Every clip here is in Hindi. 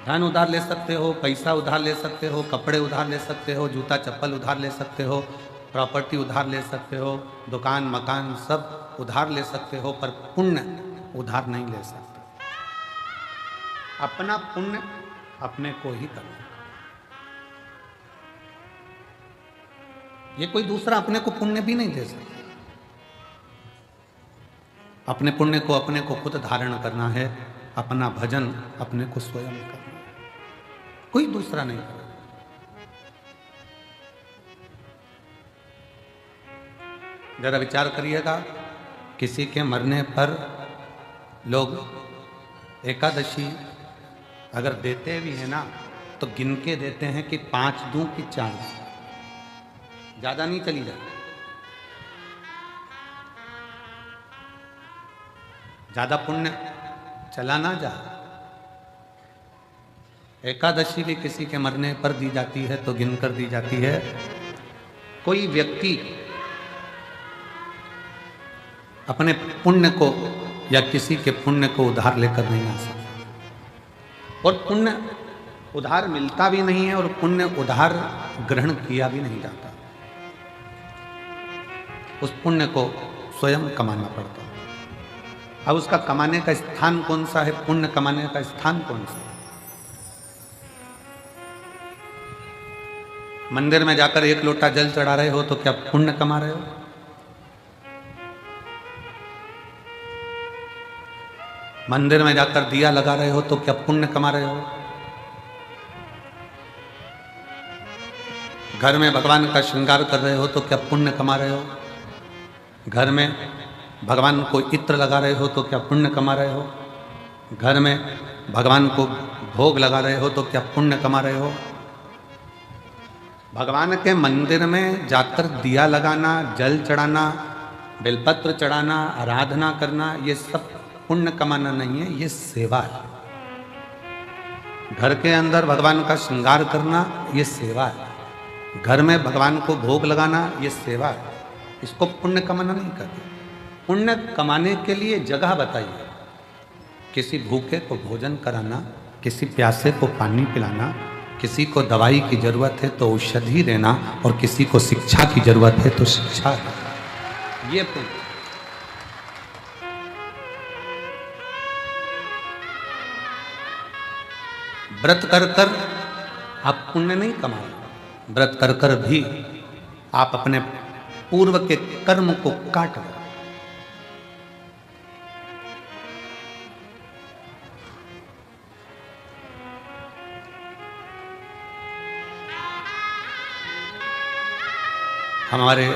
धन उधार ले सकते हो, पैसा उधार ले सकते हो, कपड़े उधार ले सकते हो, जूता चप्पल उधार ले सकते हो, प्रॉपर्टी उधार ले सकते हो, दुकान मकान सब उधार ले सकते हो, पर पुण्य उधार नहीं ले सकते। अपना पुण्य अपने को ही करना। ये कोई दूसरा अपने को पुण्य भी नहीं दे सकता। अपने पुण्य को अपने को खुद धारण करना है। अपना भजन अपने को स्वयं करना है, कोई दूसरा नहीं करेगा। जरा विचार करिएगा, किसी के मरने पर लोग एकादशी अगर देते भी हैं ना, तो गिन के देते हैं कि 5 दूं कि 4 दूं, ज्यादा नहीं चली जाती। ज्यादा पुण्य चला ना जा। एकादशी भी किसी के मरने पर दी जाती है तो गिन कर दी जाती है। कोई व्यक्ति अपने पुण्य को या किसी के पुण्य को उधार लेकर नहीं आ सकता, और पुण्य उधार मिलता भी नहीं है, और पुण्य उधार ग्रहण किया भी नहीं जाता। उस पुण्य को स्वयं कमाना पड़ता है। अब उसका कमाने का स्थान कौन सा है? पुण्य कमाने का स्थान कौन सा है? मंदिर में जाकर 1 लोटा जल चढ़ा रहे हो तो क्या पुण्य कमा रहे हो? मंदिर में जाकर दिया लगा रहे हो तो क्या पुण्य कमा रहे हो? घर में भगवान का श्रृंगार कर रहे हो तो क्या पुण्य कमा रहे हो? घर में भगवान को इत्र लगा रहे हो तो क्या पुण्य कमा रहे हो? घर में भगवान को भोग लगा रहे हो तो क्या पुण्य कमा रहे हो? भगवान के मंदिर में जाकर दिया लगाना, जल चढ़ाना, बेलपत्र चढ़ाना, आराधना करना, ये सब पुण्य कमाना नहीं है, ये सेवा है। घर के अंदर भगवान का श्रृंगार करना, ये सेवा है। घर में भगवान को भोग लगाना, ये सेवा है। इसको पुण्य कमाना नहीं कहते। पुण्य कमाने के लिए जगह बताइए। किसी भूखे को भोजन कराना, किसी प्यासे को पानी पिलाना, किसी को दवाई की जरूरत है तो औषधि देना, और किसी को शिक्षा की जरूरत है तो शिक्षा देना, ये पुण्य। व्रत कर कर आप पुण्य नहीं कमाओ। व्रत कर कर भी आप अपने पूर्व के कर्म को काट रहे। हमारे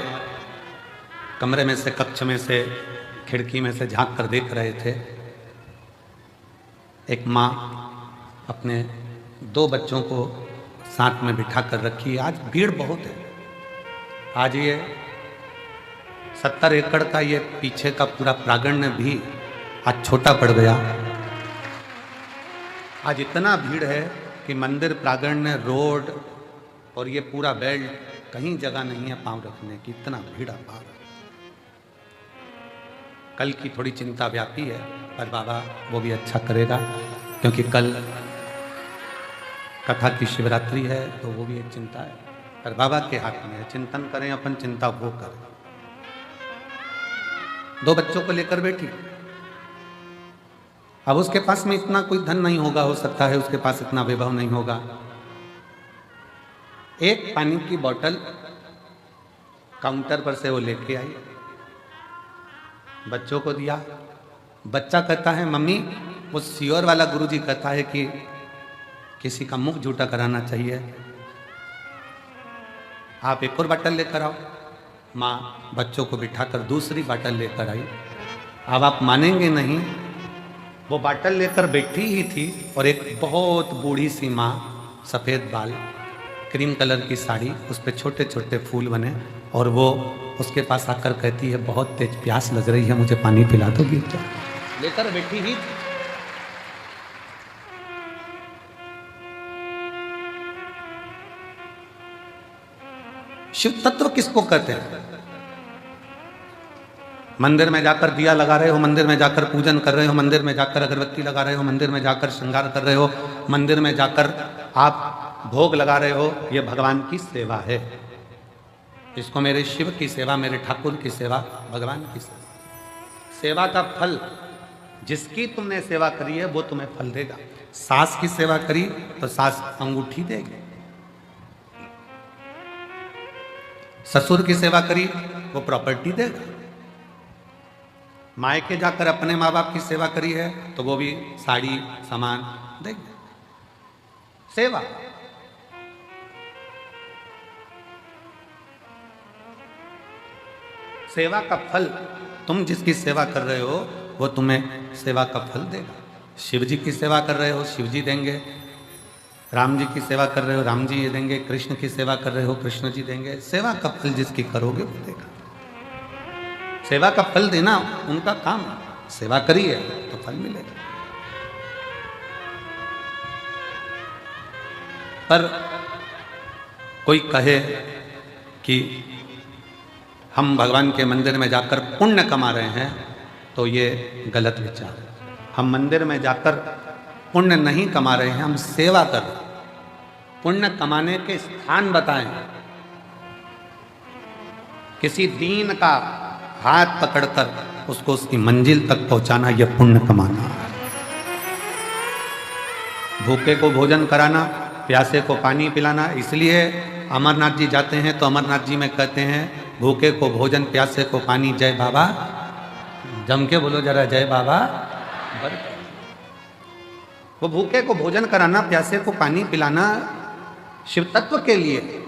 कमरे में से, कक्ष में से, खिड़की में से झांक कर देख रहे थे। एक माँ अपने 2 बच्चों को साथ में बिठा कर रखी है। आज भीड़ बहुत है। आज ये 70 एकड़ का ये पीछे का पूरा प्रांगण भी आज छोटा पड़ गया। आज इतना भीड़ है कि मंदिर प्रांगण, रोड और ये पूरा बेल्ट, कहीं जगह नहीं है पांव रखने की, इतना भीड़ पार। कल की थोड़ी चिंता व्यापी है, पर बाबा वो भी अच्छा करेगा, क्योंकि कल कथा की शिवरात्रि है, तो वो भी एक चिंता है, पर बाबा के हाथ में है। चिंतन करें अपन, चिंता वो करें। 2 बच्चों को लेकर बैठी। अब उसके पास में इतना कोई धन नहीं होगा, हो सकता है उसके पास इतना वैभव नहीं होगा। एक पानी की बोतल काउंटर पर से वो लेके आई, बच्चों को दिया। बच्चा कहता है मम्मी, वो सियोर वाला गुरुजी कहता है कि किसी का मुख झूठा कराना चाहिए, आप एक और बोतल लेकर आओ। माँ बच्चों को बिठाकर दूसरी बोतल लेकर आई। अब आप मानेंगे नहीं, वो बोतल लेकर बैठी ही थी, और एक बहुत बूढ़ी सी माँ, सफ़ेद बाल, क्रीम कलर की साड़ी, उस पर छोटे छोटे फूल बने, और वो उसके पास आकर कहती है बहुत तेज प्यास लग रही है, मुझे पानी पिला दोगी? लेकर बैठी ही। शिव तत्व किसको कहते हैं? मंदिर में जाकर दिया लगा रहे हो, मंदिर में जाकर पूजन कर रहे हो, मंदिर में जाकर अगरबत्ती लगा रहे हो, मंदिर में जाकर श्रृंगार कर रहे हो, मंदिर में जाकर आप भोग लगा रहे हो, ये भगवान की सेवा है। इसको मेरे शिव की सेवा, मेरे ठाकुर की सेवा, भगवान की सेवा। सेवा का फल, जिसकी तुमने सेवा करी है वो तुम्हें फल देगा। सास की सेवा करी तो सास अंगूठी देगी, ससुर की सेवा करी वो प्रॉपर्टी देगा, मायके जाकर अपने माँ बाप की सेवा करी है तो वो भी साड़ी सामान देंगे। सेवा, सेवा का फल, तुम जिसकी सेवा कर रहे हो वो तुम्हें सेवा का फल देगा। शिव जी की सेवा कर रहे हो, शिव जी देंगे। राम जी की सेवा कर रहे हो, राम जी ये देंगे। कृष्ण की सेवा कर रहे हो, कृष्ण जी देंगे। सेवा का फल जिसकी करोगे वो देगा। सेवा का फल देना उनका काम है। सेवा करी है तो फल मिलेगा। पर कोई कहे कि हम भगवान के मंदिर में जाकर पुण्य कमा रहे हैं तो ये गलत विचार है। हम मंदिर में जाकर पुण्य नहीं कमा रहे हैं, हम सेवा कर रहे हैं। पुण्य कमाने के स्थान बताएं। किसी दीन का हाथ पकड़कर उसको उसकी मंजिल तक पहुंचाना, यह पुण्य कमाना है। भूखे को भोजन कराना, प्यासे को पानी पिलाना। इसलिए अमरनाथ जी जाते हैं तो अमरनाथ जी में कहते हैं भूखे को भोजन, प्यासे को पानी, जय बाबा। जम के बोलो जरा, जय बाबा। वो भूखे को भोजन कराना, प्यासे को पानी पिलाना शिव तत्व के लिए।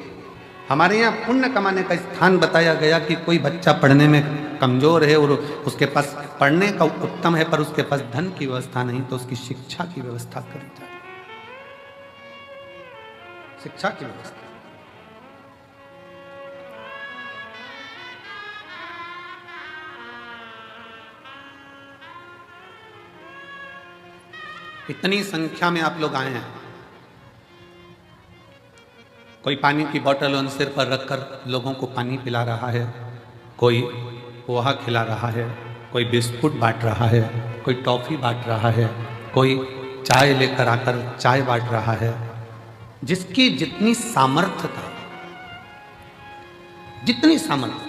हमारे यहाँ पुण्य कमाने का स्थान बताया गया कि कोई बच्चा पढ़ने में कमजोर है और उसके पास पढ़ने का उत्तम है पर उसके पास धन की व्यवस्था नहीं, तो उसकी शिक्षा की व्यवस्था करी जाए। शिक्षा की व्यवस्था। इतनी संख्या में आप लोग आए हैं। कोई पानी की बोतल उन सिर पर रखकर लोगों को पानी पिला रहा है, कोई पोहा खिला रहा है, कोई बिस्कुट बांट रहा है, कोई टॉफी बांट रहा है, कोई चाय लेकर आकर चाय बांट रहा है। जिसकी जितनी सामर्थ्य था, जितनी सामर्थ्य,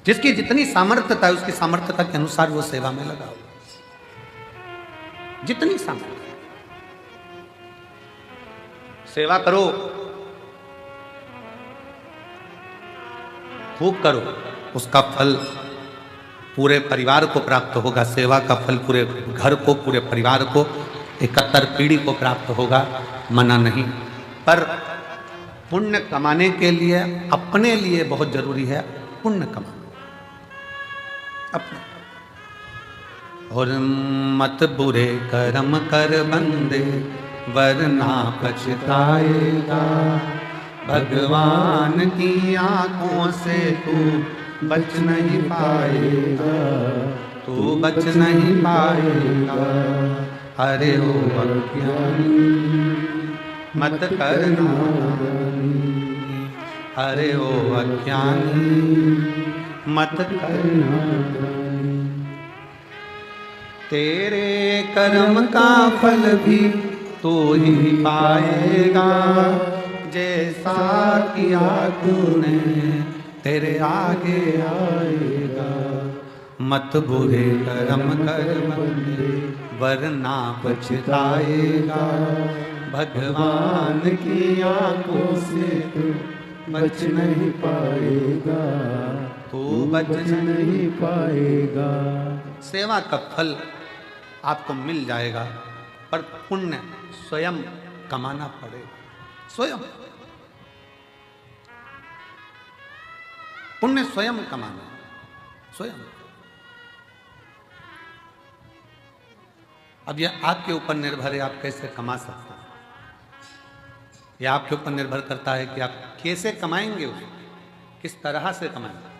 जिसकी जितनी सामर्थ्यता है उसकी सामर्थ्यता के अनुसार वो सेवा में लगा। जितनी सामर्थ्य, सेवा करो, खूब करो, उसका फल पूरे परिवार को प्राप्त होगा। सेवा का फल पूरे घर को, पूरे परिवार को, 71 पीढ़ी को प्राप्त होगा, मना नहीं। पर पुण्य कमाने के लिए अपने लिए बहुत जरूरी है पुण्य कमाना अपने। और मत बुरे कर्म कर बंदे वरना पछताएगा, भगवान की आंखों से तू बच नहीं पाएगा, तू बच नहीं पाएगा। अरे ओ अज्ञानी मत करना, अरे ओ अज्ञानी मत करना। तेरे कर्म का फल भी तू ही पाएगा, जैसा किया तूने तेरे आगे आएगा। मत बुरे कर्म कर बंदे वरना पछताएगा, भगवान की आंखों से तू बच नहीं पाएगा, तू बच नहीं पाएगा। सेवा का फल आपको मिल जाएगा, पर पुण्य स्वयं कमाना पड़ेगा। स्वयं पुण्य स्वयं कमाना, स्वयं। अब यह आपके ऊपर निर्भर है, आप कैसे कमा सकते हैं। यह आपके ऊपर निर्भर करता है कि आप कैसे कमाएंगे, उसे किस तरह से कमाएंगे।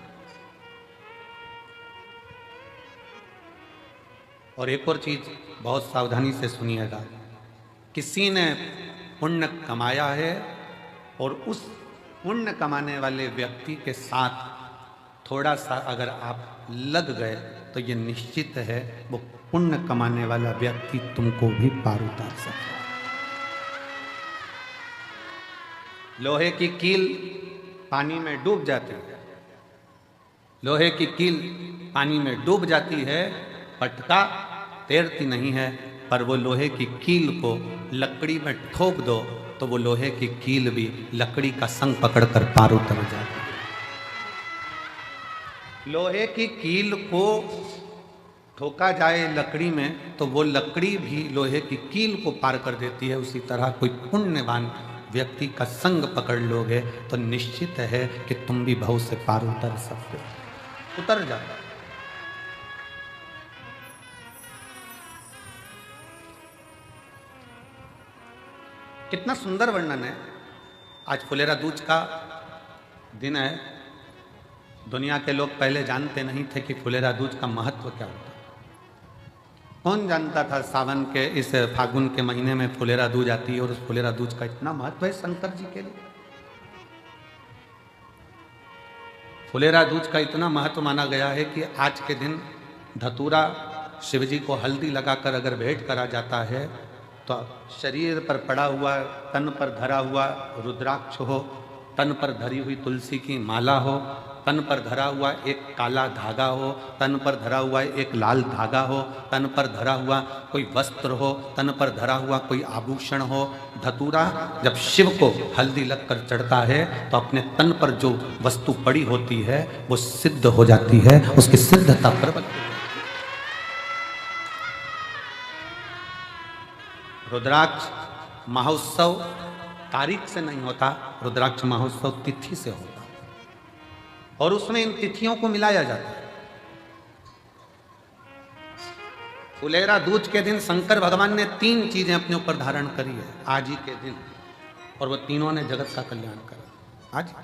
और एक और चीज बहुत सावधानी से सुनिएगा, किसी ने पुण्य कमाया है और उस पुण्य कमाने वाले व्यक्ति के साथ थोड़ा सा अगर आप लग गए तो ये निश्चित है वो पुण्य कमाने वाला व्यक्ति तुमको भी पार उतार सकता है। लोहे की कील पानी में डूब जाती है, लोहे की कील पानी में डूब जाती है, पटका तैरती नहीं है, पर वो लोहे की कील को लकड़ी में ठोक दो तो वो लोहे की कील भी लकड़ी का संग पकड़कर पार उतर जाती है। लोहे की कील को ठोका जाए लकड़ी में तो वो लकड़ी भी लोहे की कील को पार कर देती है। उसी तरह कोई पुण्यवान व्यक्ति का संग पकड़ लोगे तो निश्चित है कि तुम भी भव से पार उतर सकते हो, उतर जाओ। कितना सुंदर वर्णन है। आज फुलेरा दूज का दिन है। दुनिया के लोग पहले जानते नहीं थे कि फुलेरा दूज का महत्व क्या होता है। कौन जानता था सावन के इस फागुन के महीने में फुलेरा दूज आती है और उस फुलेरा दूज का इतना महत्व है शंकर जी के लिए। फुलेरा दूज का इतना महत्व माना गया है कि आज के दिन धतूरा शिव जी को हल्दी लगाकर अगर भेंट करा जाता है तो शरीर पर पड़ा हुआ, तन पर धरा हुआ रुद्राक्ष हो, तन पर धरी हुई तुलसी की माला हो, तन पर धरा हुआ एक काला धागा हो, तन पर धरा हुआ एक लाल धागा हो, तन पर धरा हुआ कोई वस्त्र हो, तन पर धरा हुआ कोई आभूषण हो। धतूरा जब शिव को हल्दी लगकर चढ़ता है तो अपने तन पर जो वस्तु पड़ी होती है वो सिद्ध हो जाती है, उसकी सिद्धता प्रबल। रुद्राक्ष महोत्सव तारीख से नहीं होता, रुद्राक्ष महोत्सव तिथि से होता और उसमें इन तिथियों को मिलाया जाता है। फुलेरा दूज के दिन शंकर भगवान ने 3 चीजें अपने ऊपर धारण करी है आज ही के दिन, और वो तीनों ने जगत का कल्याण करा आज।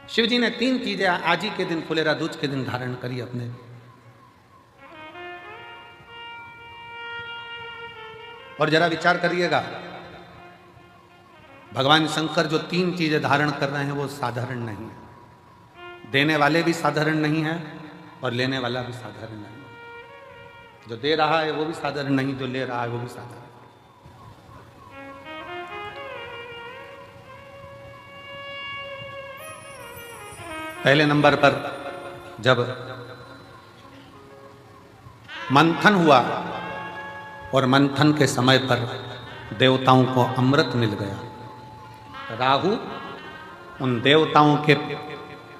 शिव जी ने 3 चीजें आज ही के दिन फुलेरा दूज के दिन धारण करी अपने। और जरा विचार करिएगा, भगवान शंकर जो 3 चीजें धारण कर रहे हैं वो साधारण नहीं है। देने वाले भी साधारण नहीं है और लेने वाला भी साधारण नहीं है। जो दे रहा है वो भी साधारण नहीं, जो ले रहा है वो भी साधारण। पहले नंबर पर जब मंथन हुआ और मंथन के समय पर देवताओं को अमृत मिल गया, राहु उन देवताओं के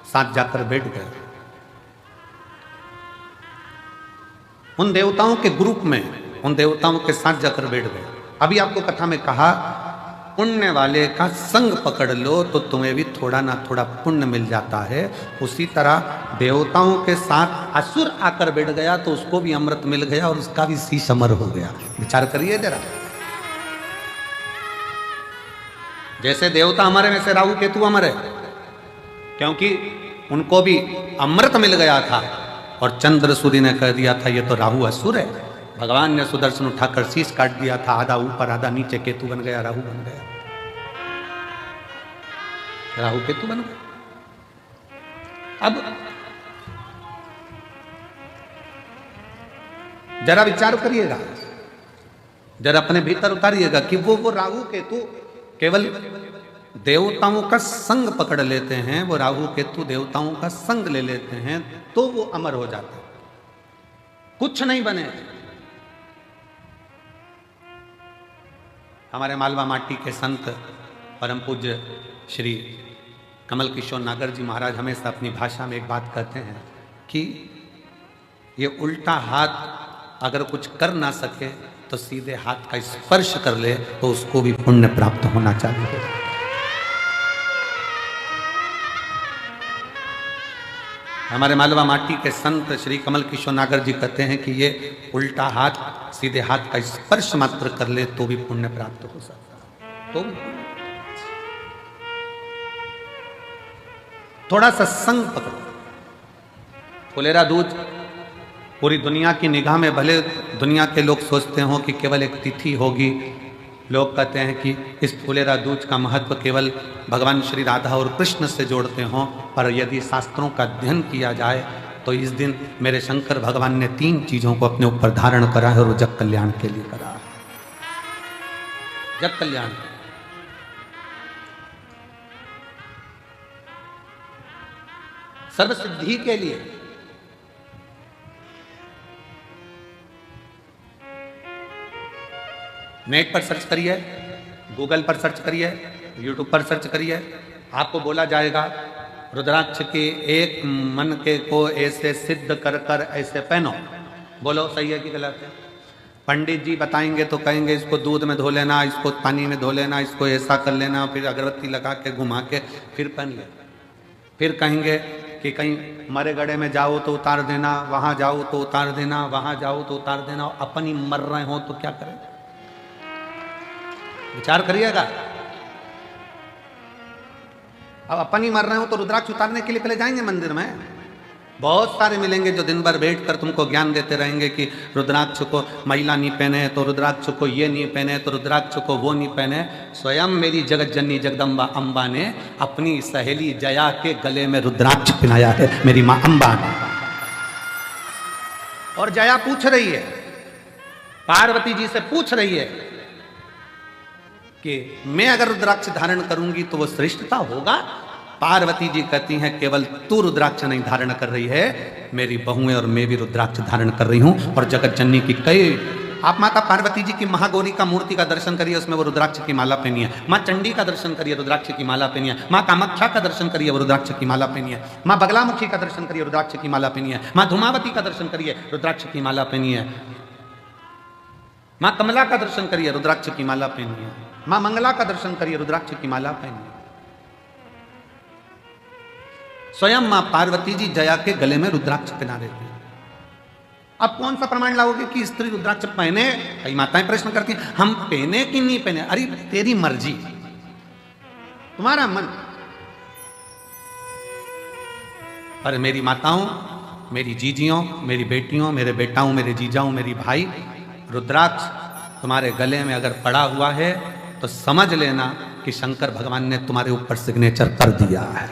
साथ जाकर बैठ गया, उन देवताओं के ग्रुप में, उन देवताओं के साथ जाकर बैठ गए। अभी आपको कथा में कहा पुण्य वाले का संग पकड़ लो तो तुम्हें भी थोड़ा ना थोड़ा पुण्य मिल जाता है। उसी तरह देवताओं के साथ असुर आकर बैठ गया तो उसको भी अमृत मिल गया और उसका भी शीश अमर हो गया। विचार करिए जरा, जैसे देवता अमर है वैसे राहु केतु अमर है, क्योंकि उनको भी अमृत मिल गया था और चंद्र सूर्य ने कह दिया था ये तो राहु असुर है। भगवान ने सुदर्शन उठाकर शीश काट दिया था, आधा ऊपर आधा नीचे, केतु बन गया, राहु बन गया, राहु केतु बन गया। अब जरा विचार करिएगा, जरा अपने भीतर उतारिएगा कि वो राहु केतु केवल देवताओं का संग पकड़ लेते हैं, वो राहु केतु देवताओं का संग ले लेते हैं तो वो अमर हो जाते हैं, कुछ नहीं बने। हमारे मालवा माटी के संत परम पूज्य श्री कमल किशोर नागर जी महाराज हमेशा अपनी भाषा में एक बात कहते हैं कि ये उल्टा हाथ अगर कुछ कर ना सके तो सीधे हाथ का स्पर्श कर ले तो उसको भी पुण्य प्राप्त होना चाहिए। हमारे मालवा माटी के संत श्री कमल किशोर नागर जी कहते हैं कि ये उल्टा हाथ सीधे हाथ का स्पर्श मात्र कर ले तो भी पुण्य प्राप्त हो सकता है। तो थोड़ा सा संग पकड़ो। फुलेरा दूज पूरी दुनिया की निगाह में, भले दुनिया के लोग सोचते हो कि केवल एक तिथि होगी, लोग कहते हैं कि इस फुलेरा दूज का महत्व केवल भगवान श्री राधा और कृष्ण से जोड़ते हों, पर यदि शास्त्रों का अध्ययन किया जाए तो इस दिन मेरे शंकर भगवान ने 3 चीजों को अपने ऊपर धारण करा है और वो जग कल्याण के लिए करा है। जग कल्याण, सर्व सिद्धि के लिए। नेट पर सर्च करिए, गूगल पर सर्च करिए, यूट्यूब पर सर्च करिए, आपको बोला जाएगा रुद्राक्ष के एक मन के को ऐसे सिद्ध कर कर ऐसे पहनो। बोलो सही है कि गलत है? पंडित जी बताएंगे तो कहेंगे इसको दूध में धो लेना, इसको पानी में धो लेना, इसको ऐसा कर लेना, फिर अगरबत्ती लगा के घुमा के फिर पहन ले। फिर कहेंगे कि कहीं मरे गड़े में जाओ तो उतार देना, वहां जाओ तो उतार देना, वहां जाओ तो उतार देना। अपन ही मर रहे हो तो क्या करें? विचार करिएगा। अब अपन ही मर रहे हो तो रुद्राक्ष उतारने के लिए पहले जाएंगे मंदिर में। बहुत सारे मिलेंगे जो दिन भर बैठकर तुमको ज्ञान देते रहेंगे कि रुद्राक्ष को महिला नहीं पहने, तो रुद्राक्ष को ये नहीं पहने, तो रुद्राक्ष को वो नहीं पहने। स्वयं मेरी जगत जननी जगदम्बा अम्बा ने अपनी सहेली जया के गले में रुद्राक्ष पहनाया है, मेरी मां अम्बा ने। और जया पूछ रही है, पार्वती जी से पूछ रही है कि मैं अगर रुद्राक्ष धारण करूंगी तो वो श्रेष्ठता होगा? पार्वती जी कहती हैं केवल तू रुद्राक्ष नहीं धारण कर रही है, मेरी बहुएं और मैं भी रुद्राक्ष धारण कर रही हूं। और जगत जननी की कई, आप माता पार्वती जी की महागौरी का मूर्ति का दर्शन करिए, उसमें वो रुद्राक्ष की माला पहनी है। माँ चंडी का दर्शन करिए, रुद्राक्ष की माला पहनी है। माँ कामाख्या का दर्शन करिए, वो रुद्राक्ष की माला पहनी है। माँ बगलामुखी का दर्शन करिए, रुद्राक्ष की माला पहनी है। माँ धूमावती का दर्शन करिए, रुद्राक्ष की माला पहनी है। माँ कमला का दर्शन करिए, रुद्राक्ष की माला पहनी है। माँ मंगला का दर्शन करिए, रुद्राक्ष की माला पहनी है। स्वयं मां पार्वती जी जया के गले में रुद्राक्ष पहना देती है। अब कौन सा प्रमाण लाओगे कि स्त्री रुद्राक्ष पहने? कई माताएं प्रश्न करती हैं हम पहने कि नहीं पहने। अरे तेरी मर्जी, तुम्हारा मन। पर मेरी माताओं, मेरी जीजियों, मेरी बेटियों, मेरे बेटाओं, मेरे जीजाओं, मेरी भाई, रुद्राक्ष तुम्हारे गले में अगर पड़ा हुआ है तो समझ लेना कि शंकर भगवान ने तुम्हारे ऊपर सिग्नेचर कर दिया है।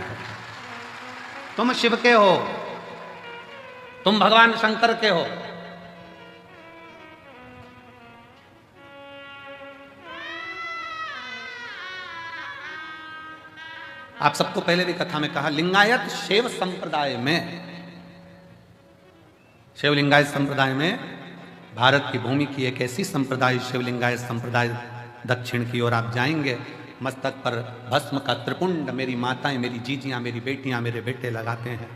तुम शिव के हो, तुम भगवान शंकर के हो। आप सबको पहले भी कथा में कहा, लिंगायत शैव संप्रदाय में, शिव लिंगायत संप्रदाय में भारत की भूमि की एक ऐसी संप्रदाय शिव लिंगायत संप्रदाय, दक्षिण की ओर आप जाएंगे, मस्तक पर भस्म का त्रिपुंड मेरी माताएं, मेरी जीजियां, मेरी बेटियां, मेरे बेटे लगाते हैं।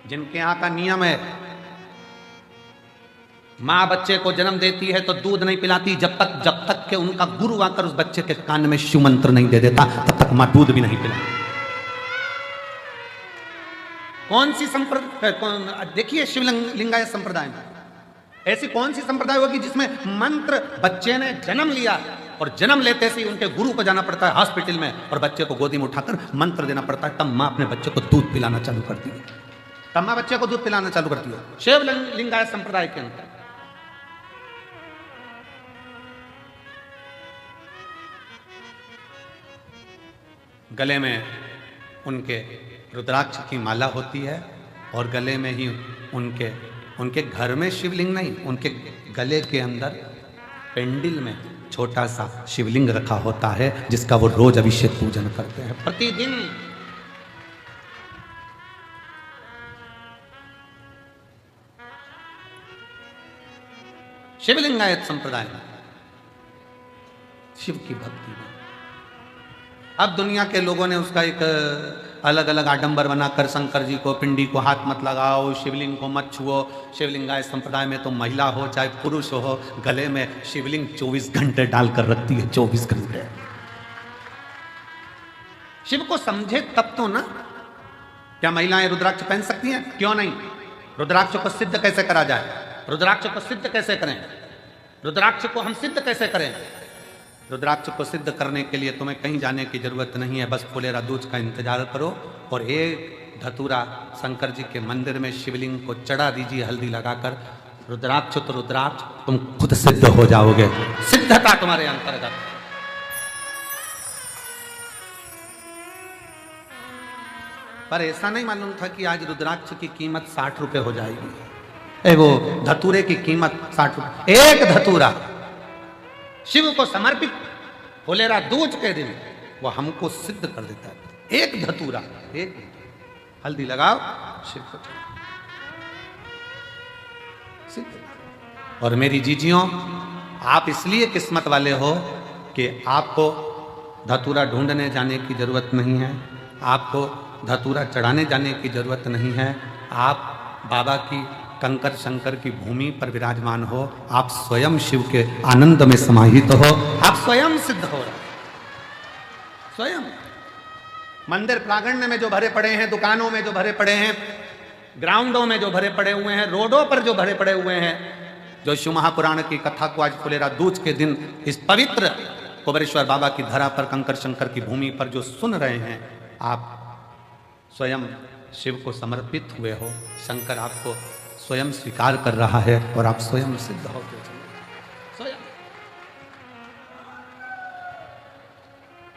जिनके यहाँ का नियम है, माँ बच्चे को जन्म देती है तो दूध नहीं पिलाती जब तक के उनका गुरु आकर उस बच्चे के कान में शिव मंत्र नहीं दे देता, तब तक माँ दूध भी नहीं पिलाती। कौन सी संप्रदाय, देखिए शिव लिंगायत संप्रदाय में ऐसी कौन सी संप्रदाय होगी जिसमें मंत्र, बच्चे ने जन्म लिया और जन्म लेते से ही उनके गुरु को जाना पड़ता है हॉस्पिटल में और बच्चे को गोदी में उठाकर मंत्र देना पड़ता है, तब माँ अपने बच्चे को दूध पिलाना चालू करती है। तब माँ बच्चे को दूध पिलाना चालू करती है शिव लिंगायत संप्रदाय के अंदर। गले में उनके रुद्राक्ष की माला होती है और गले में ही उनके घर में शिवलिंग नहीं, उनके गले के अंदर पेंडिल में छोटा सा शिवलिंग रखा होता है जिसका वो रोज अभिषेक पूजन करते हैं प्रतिदिन। शिवलिंगायत संप्रदाय में शिव की भक्ति में अब दुनिया के लोगों ने उसका एक अलग अलग आडंबर बनाकर शंकर जी को, पिंडी को हाथ मत लगाओ, शिवलिंग को मत छुओ। शिवलिंगायत संप्रदाय में तो महिला हो चाहे पुरुष हो, गले में शिवलिंग 24 घंटे डालकर रखती है, 24 घंटे। शिव को समझे तब तो ना। क्या महिलाएं रुद्राक्ष पहन सकती हैं? क्यों नहीं? रुद्राक्ष को सिद्ध कैसे करा जाए? रुद्राक्ष को सिद्ध कैसे करें? रुद्राक्ष को हम सिद्ध कैसे करें? रुद्राक्ष को सिद्ध करने के लिए तुम्हें कहीं जाने की जरूरत नहीं है, बस फुलेरा दूज का इंतजार करो और एक धतूरा शंकर जी के मंदिर में शिवलिंग को चढ़ा दीजिए हल्दी लगाकर। रुद्राक्ष तो रुद्राक्ष, तुम खुद सिद्ध हो जाओगे, सिद्धता तुम्हारे अंतर्गत। पर ऐसा नहीं मालूम था कि आज रुद्राक्ष की कीमत 60 रुपए हो जाएगी। वो धतूरे की कीमत 60 रुपए, एक धतूरा शिव को समर्पित फुलेरा दूज के दिन वो हमको सिद्ध कर देता है। एक धतूरा, एक हल्दी लगाओ शिव को सिद्ध। और मेरी जीजियों, आप इसलिए किस्मत वाले हो कि आपको धतूरा ढूंढने जाने की जरूरत नहीं है, आपको धतूरा चढ़ाने जाने की जरूरत नहीं है। आप बाबा की कंकर शंकर की भूमि पर विराजमान हो, आप स्वयं शिव के आनंद में समाहित हो, आप स्वयं सिद्ध हो रहे, स्वयं। मंदिर प्रांगण में जो भरे पड़े हैं, दुकानों में जो भरे पड़े हैं, ग्राउंडों में जो भरे पड़े हुए हैं, रोडों पर जो भरे पड़े हुए हैं, जो शिव महापुराण की कथा को आज फुलेरा दूज के दिन इस पवित्र कुबेरेश्वर बाबा की धरा पर कंकर शंकर की भूमि पर जो सुन रहे हैं, आप स्वयं शिव को समर्पित हुए हो। शंकर आपको स्वयं स्वीकार कर रहा है और आप स्वयं सिद्ध होते चले स्वयं।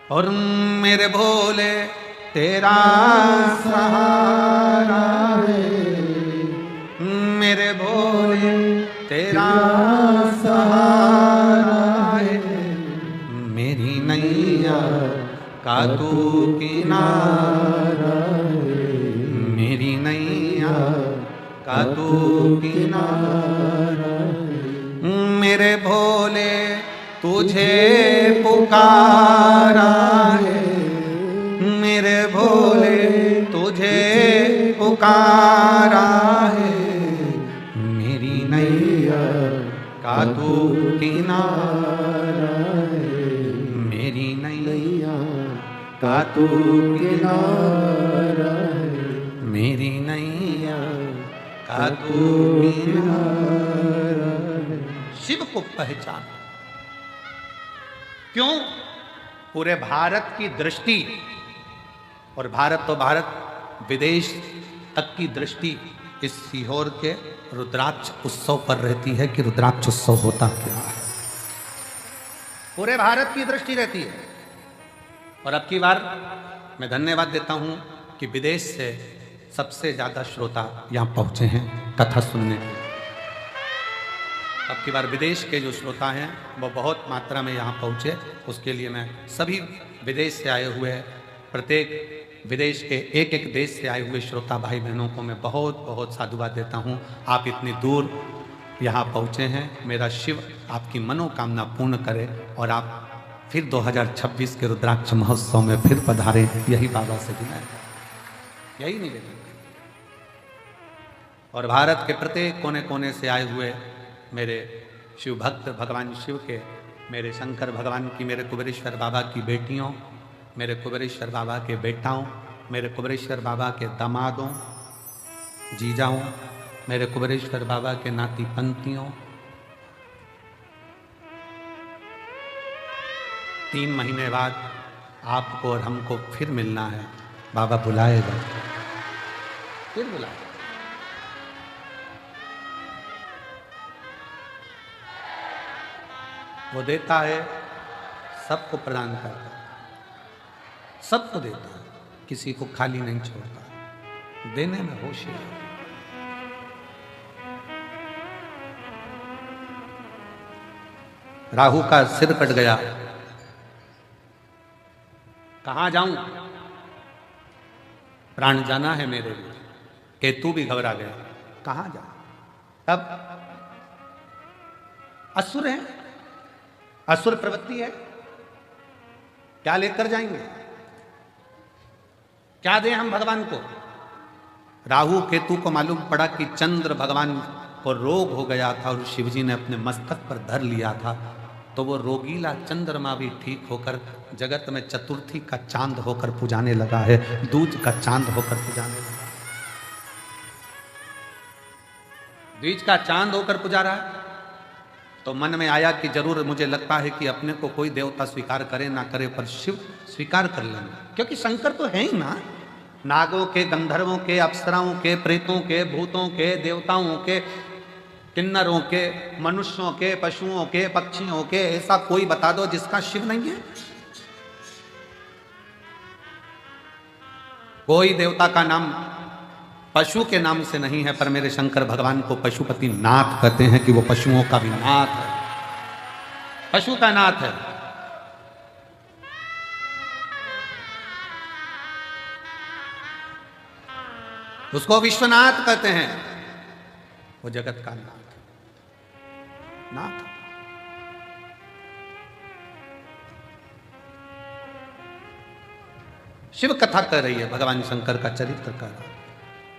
और मेरे भोले तेरा सहारा है, मेरे भोले तेरा सहारा है, मेरी नैया का तू किनारा है, मेरी नैया का तू किनारा है। मेरे भोले तुझे पुकारा है, मेरे भोले तुझे पुकारा है, मेरी नैया का तू किनारा है, मेरी नैया का तू किनारा है, मेरी नैया का तू किनारा है। शिव को पहचान। क्यों? पूरे भारत की दृष्टि, और भारत तो भारत, विदेश तक की दृष्टि इस सीहोर के रुद्राक्ष उत्सव पर रहती है कि रुद्राक्ष उत्सव होता क्या है। पूरे भारत की दृष्टि रहती है। और अब की बार मैं धन्यवाद देता हूं कि विदेश से सबसे ज्यादा श्रोता यहां पहुंचे हैं कथा सुनने के। अब की बार विदेश के जो श्रोता हैं वो बहुत मात्रा में यहाँ पहुँचे, उसके लिए मैं सभी विदेश से आए हुए, प्रत्येक विदेश के एक एक देश से आए हुए श्रोता भाई बहनों को मैं बहुत बहुत साधुवाद देता हूँ। आप इतनी दूर यहाँ पहुँचे हैं, मेरा शिव आपकी मनोकामना पूर्ण करे और आप फिर 2026 के रुद्राक्ष महोत्सव में फिर पधारें, यही बाबा से विनय है, यही निवेदन। और भारत के प्रत्येक कोने कोने से आए हुए मेरे शिव भक्त, भगवान शिव के, मेरे शंकर भगवान की, मेरे कुबेरेश्वर बाबा की बेटियों, मेरे कुबेरेश्वर बाबा के बेटाओं, मेरे कुबेरेश्वर बाबा के दामादों, जीजाओं, मेरे कुबेरेश्वर बाबा के नाती पंथियों, 3 महीने बाद आपको और हमको फिर मिलना है। बाबा बुलाएगा, फिर बुलाएगा। वो देता है, सबको प्रदान करता है, सबको देता है, किसी को खाली नहीं छोड़ता, देने में होशियार। राहु का सिर कट गया, कहां जाऊं, प्राण जाना है मेरे लिए। केतु भी घबरा गया, कहां जाऊं। तब असुर है, असुर प्रवृत्ति है, क्या लेकर जाएंगे, क्या दें हम भगवान को। राहु केतु को मालूम पड़ा कि चंद्र भगवान को रोग हो गया था और शिवजी ने अपने मस्तक पर धर लिया था, तो वो रोगीला चंद्रमा भी ठीक होकर जगत में चतुर्थी का चांद होकर पुजाने लगा है, दूज का चांद होकर पुजाने लगा, द्विज का चांद होकर पुजा रहा है। तो मन में आया कि जरूर मुझे लगता है कि अपने को कोई देवता स्वीकार करे ना करे, पर शिव स्वीकार कर लेंगे, क्योंकि शंकर तो है ही ना। नागों के, गंधर्वों के, अप्सराओं के, प्रेतों के, भूतों के, देवताओं के, किन्नरों के, मनुष्यों के, पशुओं के, पक्षियों के, ऐसा कोई बता दो जिसका शिव नहीं है। कोई देवता का नाम पशु के नाम से नहीं है, पर मेरे शंकर भगवान को पशुपति नाथ कहते हैं कि वो पशुओं का भी नाथ है, पशु का नाथ है। उसको विश्वनाथ कहते हैं, वो जगत का नाथ नाथ। शिव कथा कर रही है, भगवान शंकर का चरित्र कर रहा है।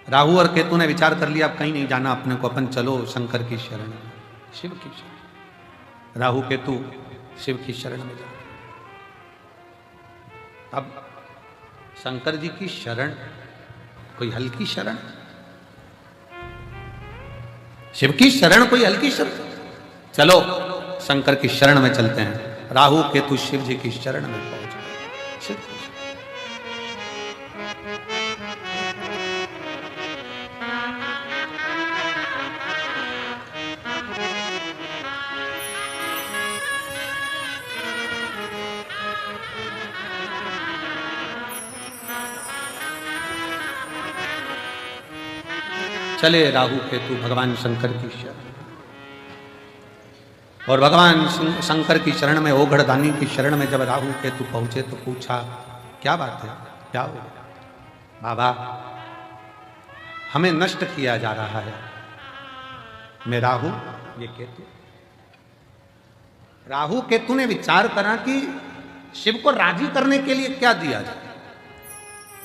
राहु और केतु ने विचार कर लिया अब कहीं नहीं जाना अपने को, अपन चलो शंकर की शरण में, शिव की शरण। राहु केतु शिव की शरण में जा। अब शंकर जी की शरण कोई हल्की शरण, शिव की शरण कोई हल्की शरण। चलो शंकर की शरण में चलते हैं। राहु केतु शिव जी की शरण में पहुंच गए। शिव की चले राहु केतु भगवान शंकर की शरण। और भगवान शंकर की शरण में, ओघड़दानी की शरण में जब राहु केतु पहुंचे तो पूछा क्या बात है, क्या हो बाबा, हमें नष्ट किया जा रहा है। मैं राहु, ये केतु। राहु केतु ने विचार करा कि शिव को राजी करने के लिए क्या दिया जाए।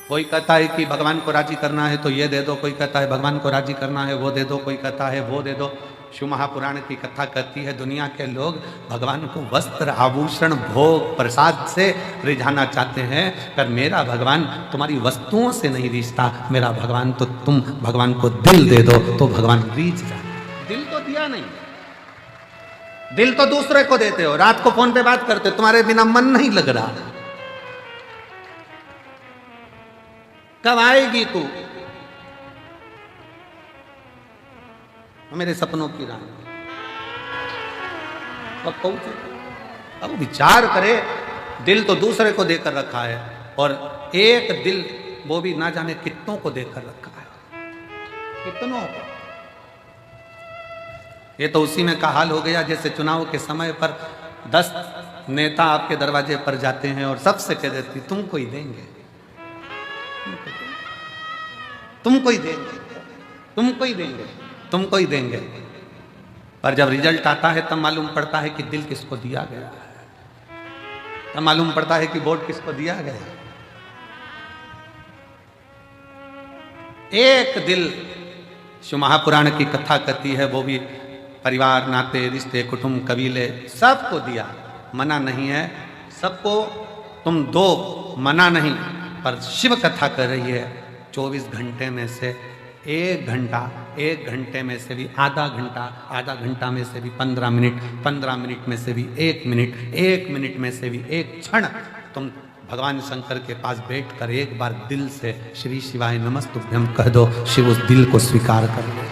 कोई कहता है कि भगवान को राजी करना है तो ये दे दो, कोई कहता है भगवान को राजी करना है वो दे दो, कोई कहता है वो दे दो। शिव महापुराण की कथा कहती है दुनिया के लोग भगवान को वस्त्र आभूषण भोग प्रसाद से रिझाना चाहते हैं, पर मेरा भगवान तुम्हारी वस्तुओं से नहीं रिझता, मेरा भगवान तो तुम भगवान को दिल दे दो तो भगवान रिझ जाए। दिल तो दिया नहीं, दिल तो दूसरे को देते हो। रात को फोन पे बात करते हो, तुम्हारे बिना मन नहीं लग रहा, कब आएगी तू मेरे सपनों की रानी, कब पहुंचे। अब विचार करे, दिल तो दूसरे को देकर रखा है, और एक दिल वो भी ना जाने कितनों को देकर रखा है, कितनों को। ये तो उसी में का हाल हो गया जैसे चुनाव के समय पर 10 नेता आपके दरवाजे पर जाते हैं और सबसे कह देती तुमको ही देंगे, तुमको ही देंगे, तुमको ही देंगे, तुमको ही देंगे। पर जब रिजल्ट आता है तब मालूम पड़ता है कि दिल किसको दिया गया है, तब मालूम पड़ता है कि वोट किसको दिया गया। एक दिल शिव महापुराण की कथा कहती है, वो भी परिवार नाते रिश्ते कुटुंब कबीले सबको दिया, मना नहीं है, सबको तुम दो, मना नहीं। पर शिव कथा कर रही है 24 घंटे में से 1 घंटा, 1 घंटे में से भी आधा घंटा, आधा घंटा में से भी 15 मिनट, 15 मिनट में से भी 1 मिनट, 1 मिनट में से भी 1 क्षण तुम भगवान शंकर के पास बैठकर एक बार दिल से श्री शिवाय नमस्तुभ्यं कह दो। शिव उस दिल को स्वीकार कर ले,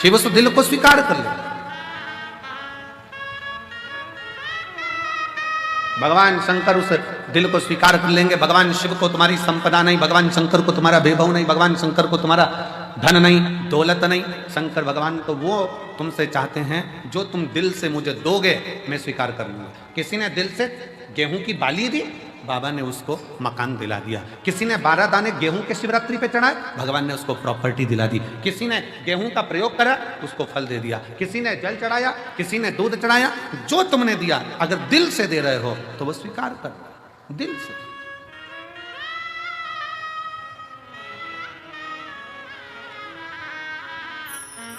शिव उस दिल को स्वीकार कर ले। भगवान शंकर उस दिल को स्वीकार कर लेंगे। भगवान शिव को तुम्हारी संपदा नहीं, भगवान शंकर को तुम्हारा वैभव नहीं, भगवान शंकर को तुम्हारा धन नहीं, दौलत नहीं। शंकर भगवान तो वो तुमसे चाहते हैं जो तुम दिल से मुझे दोगे मैं स्वीकार कर लूंगा। किसी ने दिल से गेहूं की बाली दी, बाबा ने उसको मकान दिला दिया। किसी ने 12 दाने गेहूं के शिवरात्रि पे चढ़ाए, भगवान ने उसको प्रॉपर्टी दिला दी। किसी ने गेहूं का प्रयोग करा, उसको फल दे दिया। किसी ने जल चढ़ाया, किसी ने दूध चढ़ाया। जो तुमने दिया अगर दिल से दे रहे हो तो वो स्वीकार कर, दिल से।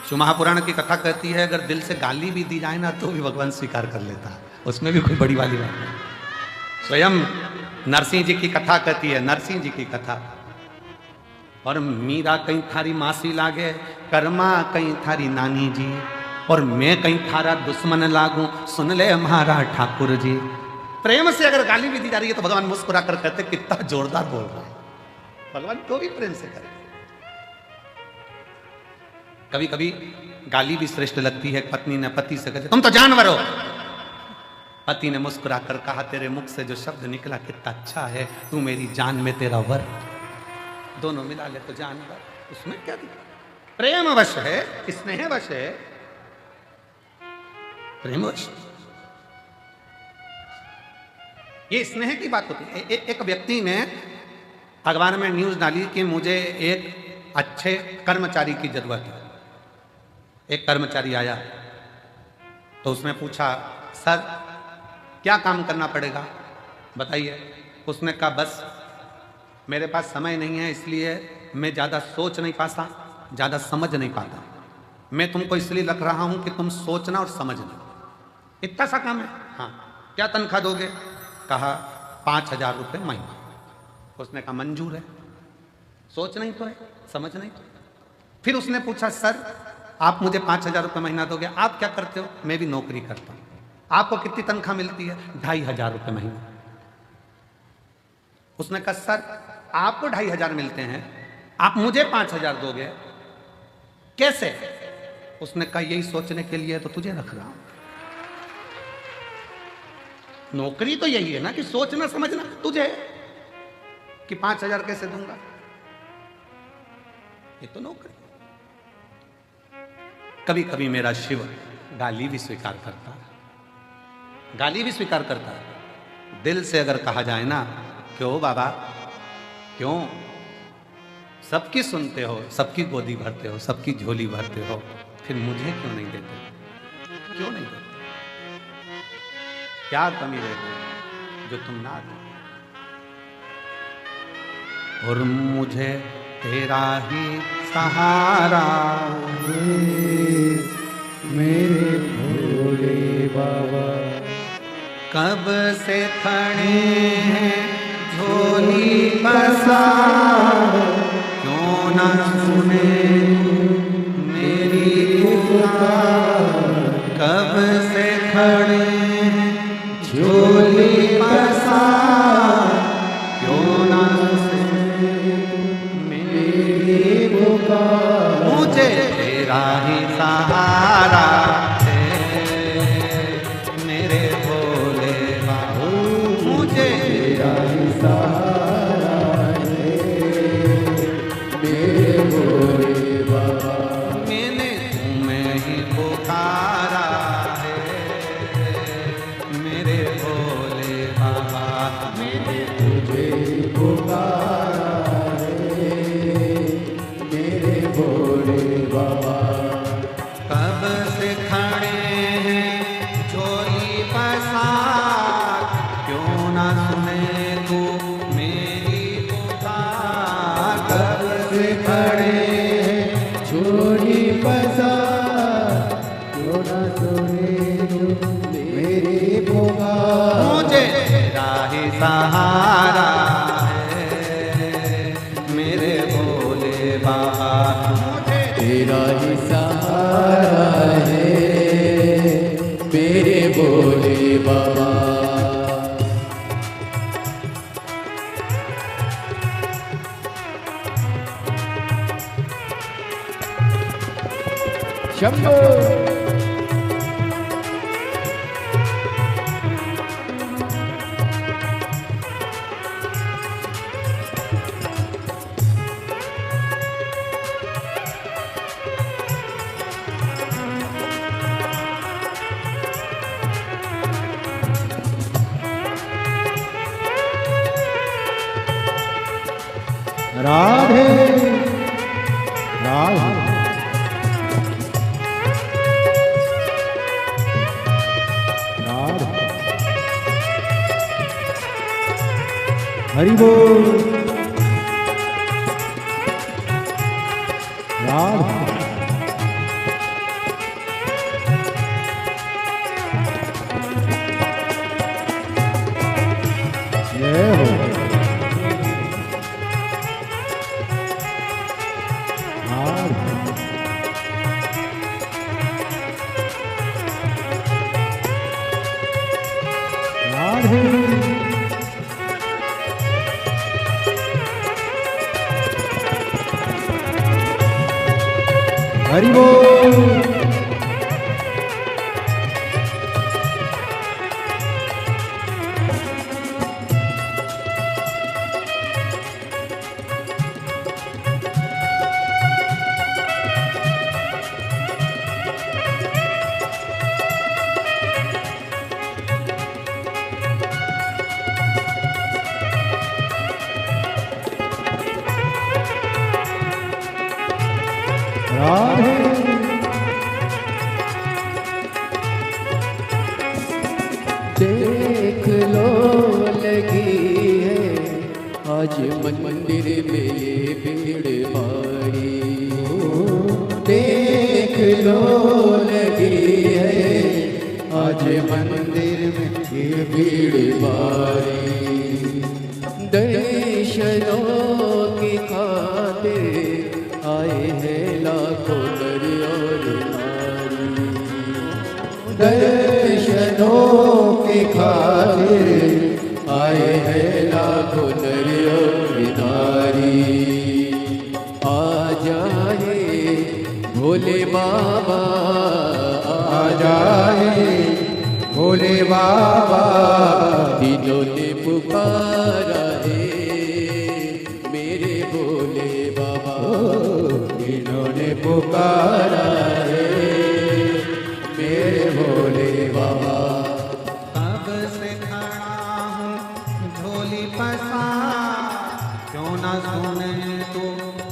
शिव महापुराण की कथा कहती है अगर दिल से गाली भी दी जाए ना तो भी भगवान स्वीकार कर लेता है, उसमें भी कोई बड़ी वाली बात नहीं। स्वयं नरसिंह जी की कथा कहती है, नरसिंह जी की कथा, और मीरा कहीं थारी मासी लागे, कर्मा कहीं थारी नानी जी, और मैं कहीं थारा दुश्मन लागू, सुन ले हमारा ठाकुर जी। प्रेम से अगर गाली भी दी जा रही है तो भगवान मुस्कुरा कर कहते कितना जोरदार बोल रहा है। भगवान तो भी प्रेम से करे। कभी कभी गाली भी श्रेष्ठ लगती है। पत्नी ने पति से कहते तुम तो जानवर हो, पति ने मुस्कुराकर कहा, तेरे मुख से जो शब्द निकला कितना अच्छा है, तू मेरी जान में तेरा वर। दोनों मिला ले तो जानवर, उसमें क्या दिखा? प्रेम वश है, स्नेह वश है, प्रेम वश। ये स्नेह की बात होती है। एक व्यक्ति ने अखबार में न्यूज डाली कि मुझे एक अच्छे कर्मचारी की जरूरत है। एक कर्मचारी आया तो उसने पूछा, सर क्या काम करना पड़ेगा बताइए। उसने कहा, बस मेरे पास समय नहीं है, इसलिए मैं ज़्यादा सोच नहीं पाता, ज़्यादा समझ नहीं पाता। मैं तुमको इसलिए रख रहा हूं कि तुम सोचना और समझना, इतना सा काम है। हाँ, क्या तनख्वाह दोगे? कहा 5,000 रुपये महीना। उसने कहा मंजूर है, सोच नहीं तो है, समझ नहीं तो। फिर उसने पूछा, सर आप मुझे 5,000 रुपये महीना दोगे, आप क्या करते हो? मैं भी नौकरी करता हूँ। आपको कितनी तनख्वाह मिलती है? 2,500 रुपये महीना। उसने कहा, सर आपको 2,500 मिलते हैं, आप मुझे 5,000 दोगे, कैसे? उसने कहा, यही सोचने के लिए तो तुझे रख रहा हूं। नौकरी तो यही है ना कि सोचना समझना। तुझे कि 5,000 कैसे दूंगा, ये तो नौकरी। कभी कभी मेरा शिव गाली भी स्वीकार करता है, गाली भी स्वीकार करता है। दिल से अगर कहा जाए ना, क्यों बाबा क्यों, सबकी सुनते हो, सबकी गोदी भरते हो, सबकी झोली भरते हो, फिर मुझे क्यों नहीं देते? क्यों नहीं देते? क्या कमी रह गई जो तुम ना दो? और मुझे तेरा ही सहारा है मेरे भोले बाबा। कब से खड़े हैं झोली पसार, क्यों ना सुने मेरी पुकार। कब से खड़े झोली पसार, क्यों ना सुने मेरी पुकार। मुझे तेरा ही सहारा है मेरे भोले बाबा। मुझे तेरा ही सहारा है मेरे भोले बाबा। मैंने तुम्हें ही पुकारा मेरे भोले बाबा। मैंने तुझे पुकारा है मेरे भोले बाबा। कब से खड़े हैं झोली पसार, क्यों ना सुने तू मेरी पुकार। कब से खड़े हैं झोली पसार, क्यों ना सुने तू मेरी पुकार। मुझे तेरा ही सहारा है मेरे भोले बाबा। मुझे तेरा ही सहारा है मेरे भोले बाबा। शंभो राधे राधे। राधे हरि बोल। राधे जय हो। हरि बोल। आज मंदिर में ये भीड़ भारी, देख लो लगी है आज मंदिर में ये भीड़ भारी। दर्शनों की खातिर आए हैं लाखों नर और नारी, दर्शनों की खातिर आए हैं लाखों नर और नारी। आ जाए भोले बाबा, आ जाए भोले बाबा, दिलों ने पुकारा है मेरे भोले बाबा, दिलों ने पुकारा है मेरे भोले बाबा। कब से खड़ा हूँ झोली पसार, क्यों न सुने तो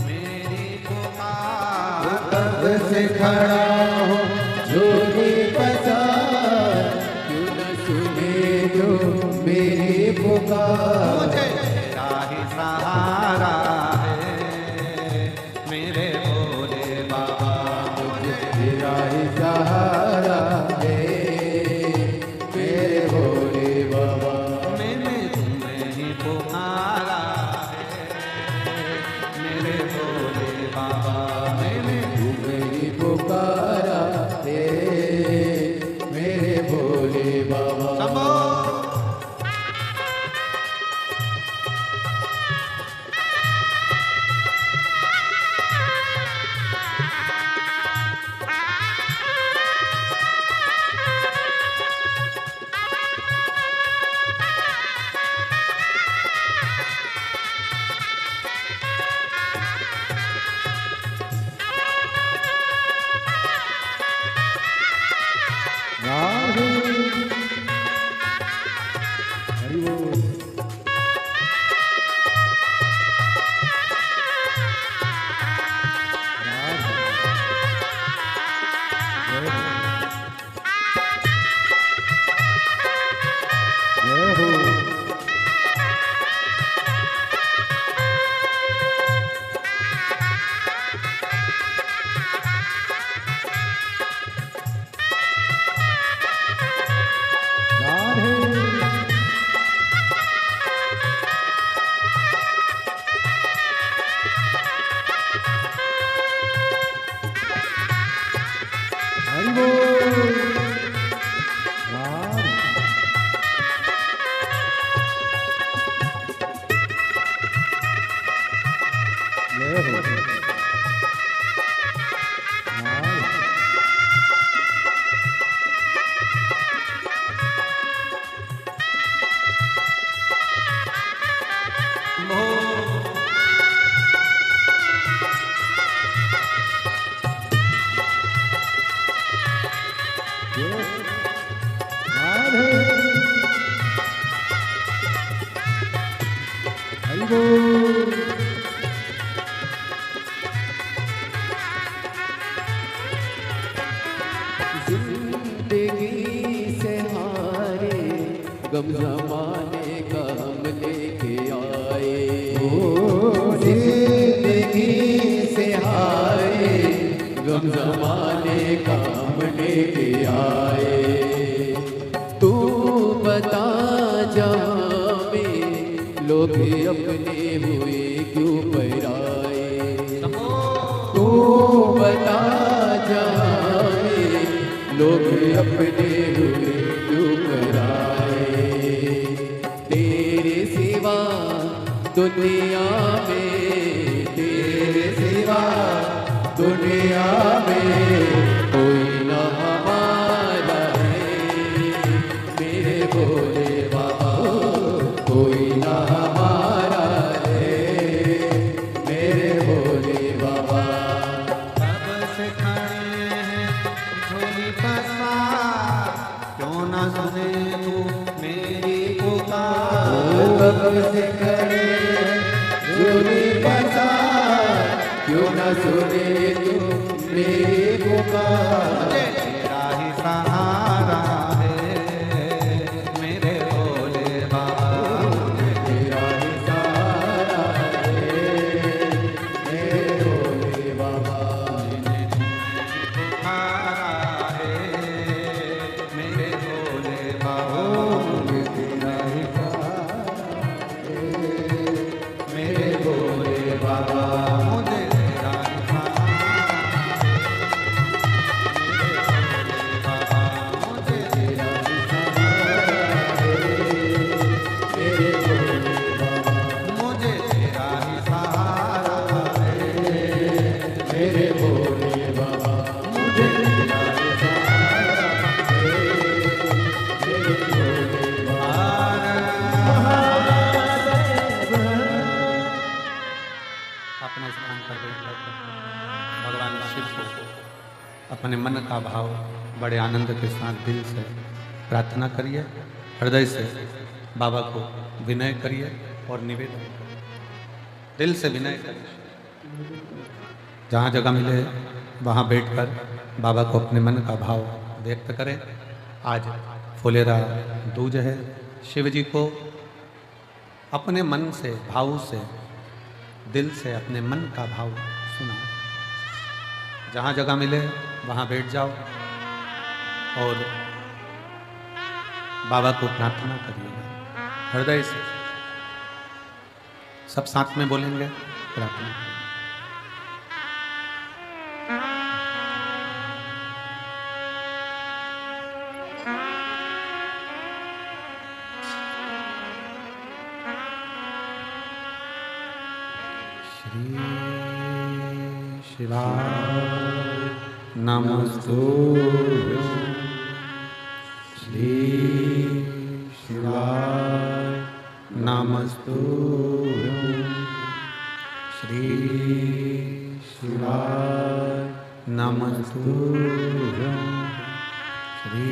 मेरी पुकार। कब से खड़ा हूँ झोली पसार, क्यों न सुने तो मेरी पुकार। मुझे तेरा ही सहारा है मेरे भोले बाबा, मुझे तेरा ही सहारा है मेरे भोले बाबा। मैंने तुम्हें ही पुकारा है मेरे भोले बाबा, मैंने तुम्हें ही पुकारा है मेरे भोले बाबा। सबो जिंदगी से हारे गम जमाने का हम लेके आए, जिंदगी से हारे गम जमाने का हम लेके आए। तू बता जहाँ में लोग अपने हुए क्यों पराए, तू बता जहाँ में लोग अपने हुए क्यों पराए। तेरे सिवा दुनिया में, तेरे सिवा दुनिया में कोई न हमारा है मेरे भोले बाबा, कोई न हमारा है मेरे भोले बाबा। कब से खड़े हैं झोली पसार, क्यों न सुने तू मेरी पुकार। कब से खड़े झोली पसार, क्यों न सुने तू मेरी पुकार। मुझे तेरा ही सहारा है मेरे भोले बाबा, तेरा ही सहारा बाबा मुझे तेरा ही सहारा मुझे तेरा ही मुझे तेरा ही सहारा मेरे भोले बाबा मुझे तेरा ही सहारा मेरे भोले अपने स्थान पर बैठ जाकर भगवान शिव को अपने मन का भाव बड़े आनंद के साथ दिल से प्रार्थना करिए, हृदय से बाबा को विनय करिए और निवेदन करिए, दिल से विनय करिए। जहाँ जगह मिले वहाँ बैठकर बाबा को अपने मन का भाव व्यक्त करें। आज फुलेरा दूज है, शिव जी को अपने मन से, भाव से, दिल से अपने मन का भाव सुना। जहाँ जगह मिले वहाँ बैठ जाओ और बाबा को प्रार्थना करिएगा हृदय से। सब साथ में बोलेंगे प्रार्थना। श्री शिवाय नमस्तुभ्यं श्री शिवाय नमस्तुभ्यं श्री शिवाय नमस्तुभ्यं श्री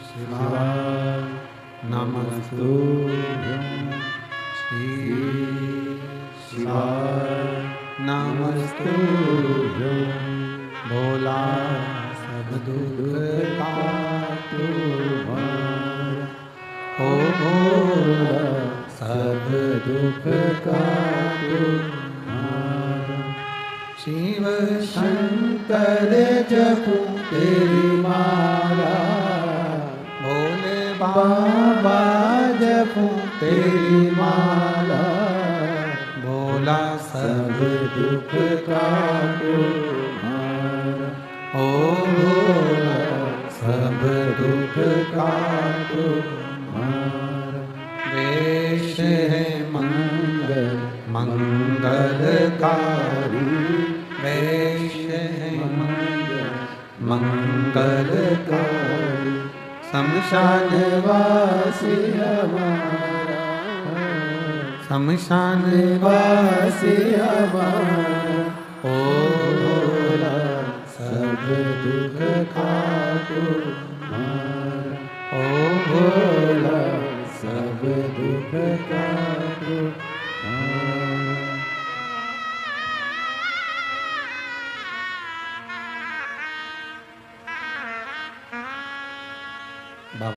शिवाय नमस्तुभ्यं श्री शिवाय नमस्तुभ्यं भोला सब दुख का तुम्हारा, ओ भोला सब दुख का तुम्हारा। शिव शंकर जपू तेरी माला, भोले बाबा जपू तेरी माला, भोला सब दुख का तुम्हारा, ओ भोला सब दुख का तुम्हारा। वेश है मंगल मंगलकारी, वेश है मंगलकारी, शमशान वासी हमारा, शमशान वासी हमारा, ओ भोला सब दुख का तुम्हारा, ओ भोला सब दुख का तुम्हारा।